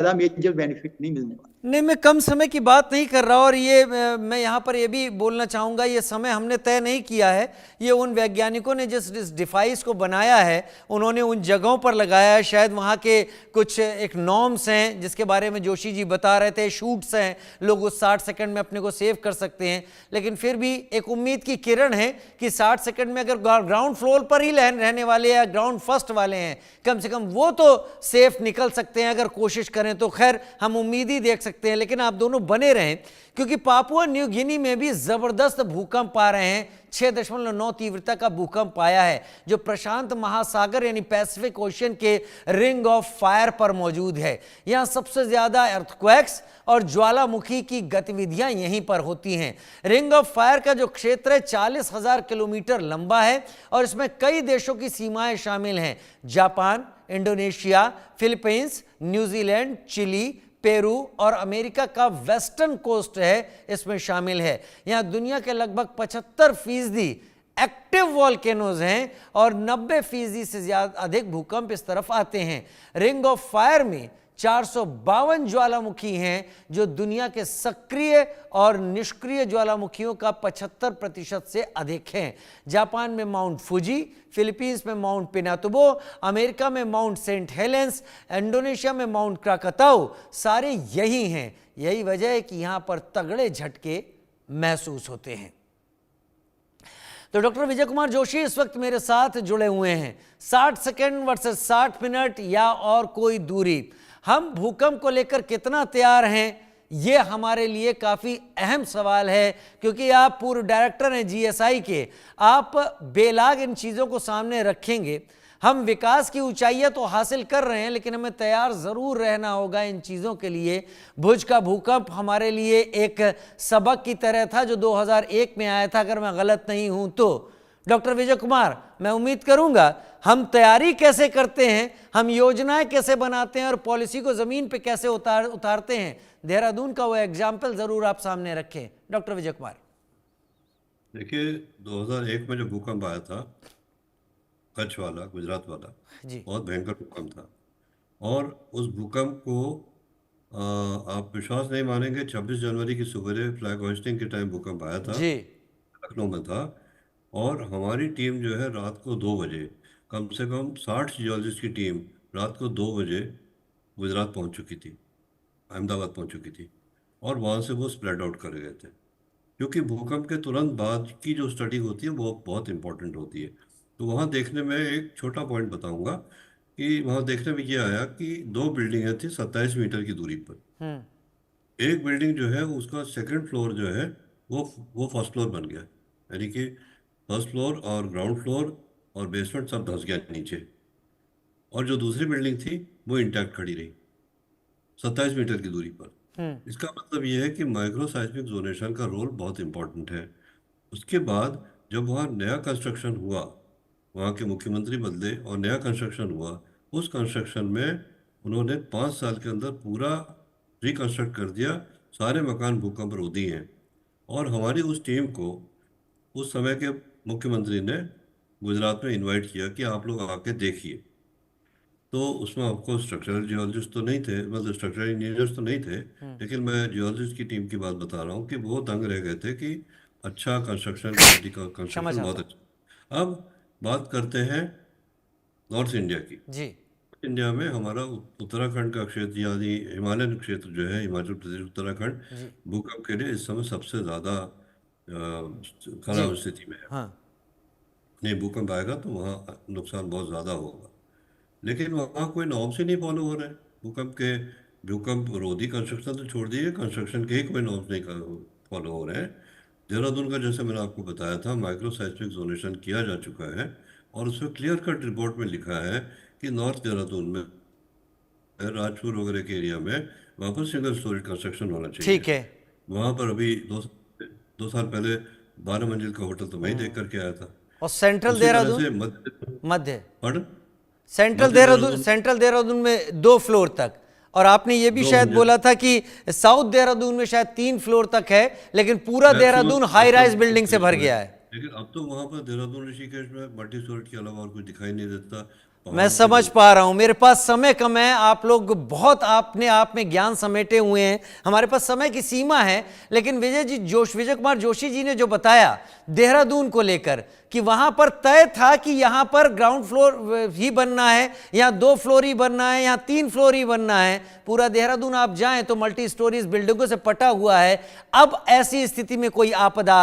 ज्यादा major benefit नहीं मिलने वाला। नहीं, मैं कम समय की बात नहीं कर रहा, और ये मैं यहाँ पर ये भी बोलना चाहूँगा, ये समय हमने तय नहीं किया है। ये उन वैज्ञानिकों ने जिस इस डिवाइस को बनाया है, उन्होंने उन जगहों पर लगाया है। शायद वहाँ के कुछ एक नॉर्म्स हैं जिसके बारे में जोशी जी बता रहे थे, शूट्स हैं, लोग उस 60 सेकंड में अपने को सेव कर सकते हैं। लेकिन फिर भी एक उम्मीद की किरण है कि 60 सेकंड में अगर ग्राउंड फ्लोर पर ही रहने वाले या ग्राउंड फर्स्ट वाले हैं, कम से कम वो तो सेफ निकल सकते हैं अगर कोशिश करें तो। खैर, हम उम्मीद ही देख सकते हैं, लेकिन आप दोनों बने रहें, क्योंकि पापुआ न्यू गिनी में भी जबरदस्त भूकंप आ रहे हैं। 6.9 तीव्रता का भूकंप आया है, जो प्रशांत महासागर यानी पैसिफिक ओशन के रिंग ऑफ फायर पर मौजूद है। यहां सबसे ज्यादा अर्थक्वेक्स और ज्वालामुखी की गतिविधियां यहीं पर होती हैं। रिंग ऑफ फायर का जो क्षेत्र है 40,000 किलोमीटर लंबा है, और इसमें कई देशों की सीमाएं शामिल हैं। Japan, Indonesia, Philippines, New Zealand, Chile, Peru और अमेरिका का वेस्टर्न कोस्ट है, इसमें शामिल है। यहां दुनिया के लगभग 75% एक्टिव वॉल्केनोज हैं, और 90% से ज्यादा अधिक भूकंप इस तरफ आते हैं। रिंग ऑफ फायर में 452 ज्वालामुखी हैं, जो दुनिया के सक्रिय और निष्क्रिय ज्वालामुखियों का 75% से अधिक हैं। जापान में माउंट फुजी, फिलीपींस में माउंट पिनातुबो, अमेरिका में माउंट सेंट हेलेंस, इंडोनेशिया में माउंट क्राकाताउ, सारे यही हैं। यही वजह है कि यहां पर तगड़े झटके महसूस होते हैं। तो डॉक्टर विजय कुमार जोशी इस वक्त मेरे साथ जुड़े हुए हैं। 60 सेकंड वर्सेस 60 मिनट या और कोई दूरी, हम भूकंप को लेकर कितना तैयार हैं, ये हमारे लिए काफ़ी अहम सवाल है, क्योंकि आप पूर्व डायरेक्टर हैं जीएसआई के। आप बेलाग इन चीज़ों को सामने रखेंगे। हम विकास की ऊंचाइयां तो हासिल कर रहे हैं, लेकिन हमें तैयार ज़रूर रहना होगा इन चीज़ों के लिए। भुज का भूकंप हमारे लिए एक सबक की तरह था, जो 2001 में आया था, अगर मैं गलत नहीं हूं तो। डॉक्टर विजय कुमार, मैं उम्मीद करूंगा हम तैयारी कैसे करते हैं, हम योजनाएं कैसे बनाते हैं और पॉलिसी को ज़मीन पे कैसे उतारते हैं, देहरादून का वो एग्जाम्पल ज़रूर आप सामने रखें। डॉक्टर विजय कुमार, देखिए 2001 में जो भूकंप आया था, कच्छ वाला, गुजरात वाला, जी बहुत भयंकर भूकंप था। और उस भूकंप को आप विश्वास नहीं मानेंगे, 26 जनवरी की सुबह फ्लैग होइस्टिंग के टाइम भूकंप आया था, जी लखनऊ में था। और हमारी टीम जो है रात को 2 बजे, कम से कम 60 जियोलॉजिस्ट की टीम रात को 2 बजे गुजरात पहुंच चुकी थी, अहमदाबाद पहुंच चुकी थी, और वहाँ से वो स्प्रेड आउट कर गए थे। क्योंकि भूकंप के तुरंत बाद की जो स्टडी होती है वो बहुत इंपॉर्टेंट होती है। तो वहाँ देखने में एक छोटा पॉइंट बताऊंगा कि वहाँ देखने में ये आया कि 2 बिल्डिंगें थी 27 मीटर की दूरी पर। एक बिल्डिंग जो है उसका सेकंड फ्लोर जो है वो फर्स्ट फ्लोर बन गया, यानी कि फर्स्ट फ्लोर और ग्राउंड फ्लोर और बेसमेंट सब धंस गया नीचे। और जो दूसरी बिल्डिंग थी वो इंटैक्ट खड़ी रही 27 मीटर की दूरी पर। इसका मतलब ये है कि माइक्रो साइस्मिक जोनेशन का रोल बहुत इंपॉर्टेंट है। उसके बाद जब वहाँ नया कंस्ट्रक्शन हुआ, वहाँ के मुख्यमंत्री बदले और नया कंस्ट्रक्शन हुआ, उस कंस्ट्रक्शन में उन्होंने 5 साल के अंदर पूरा रिकंस्ट्रक्ट कर दिया, सारे मकान भूकंप रोधी हैं। और हमारी उस टीम को उस समय के मुख्यमंत्री ने गुजरात में इनवाइट किया कि आप लोग आके देखिए। तो उसमें आपको स्ट्रक्चरल जियोलॉजिस्ट तो नहीं थे, मतलब स्ट्रक्चरल इंजीनियर्स तो नहीं थे, लेकिन मैं जियोलॉजिस्ट की टीम की बात बता रहा हूँ कि वो दंग रह गए थे कि अच्छा कंस्ट्रक्शन, क्वालिटी का समझ कंस्ट्रक्शन बहुत आता हूँ। अच्छा। अब बात करते हैं नॉर्थ इंडिया की। जी इंडिया में हमारा उत्तराखंड का क्षेत्र, यानी हिमालयन क्षेत्र जो है, हिमाचल प्रदेश उत्तराखंड, जी भूकंप के लिए इस समय सबसे ज़्यादा जी खराब स्थिति में है। हाँ नहीं, भूकंप आएगा तो वहाँ नुकसान बहुत ज़्यादा होगा, लेकिन वहाँ कोई नॉर्म्स ही नहीं फॉलो हो रहे हैं भूकंप के। भूकंप रोधी कंस्ट्रक्शन तो छोड़ दीजिए, कंस्ट्रक्शन के ही कोई नॉर्म्स नहीं फॉलो हो रहे हैं। देहरादून का, जैसे मैंने आपको बताया था, माइक्रो साइस्मिक जोनेशन किया जा चुका है, और उसमें क्लियर कट रिपोर्ट में लिखा है कि नॉर्थ देहरादून में, राजपुर वगैरह के एरिया में, वहाँ पर सिंगल स्टोरी कंस्ट्रक्शन होना चाहिए। ठीक है। वहाँ पर अभी 2 साल पहले 12 मंजिल का होटल तो मैं ही देख करके आया था। और सेंट्रल उसी तरह देहरादून, से मध्य पढ़ सेंट्रल मध्य देहरादून, देहरादून सेंट्रल देहरादून में 2 फ्लोर तक, और आपने ये भी 2 शायद मंजिल बोला था कि साउथ देहरादून में शायद 3 फ्लोर तक है, लेकिन पूरा देहरादून हाई राइज बिल्डिंग से भर गया है। लेकिन अब तो वहाँ पर देहरादून ऋषिकेश में मल्टी स्टोरेज के अलावा और कुछ दिखाई नहीं देता। मैं समझ पा रहा हूं, मेरे पास समय कम है, आप लोग बहुत अपने आप में ज्ञान समेटे हुए हैं, हमारे पास समय की सीमा है। लेकिन विजय कुमार जोशी जी ने जो बताया देहरादून को लेकर कि वहां पर तय था कि यहां पर ग्राउंड फ्लोर ही बनना है, यहां 2 फ्लोर ही बनना है, यहां 3 फ्लोर ही बनना है। पूरा देहरादून आप जाएं तो मल्टी स्टोरीज बिल्डिंगों से पटा हुआ है। अब ऐसी स्थिति में कोई आपदा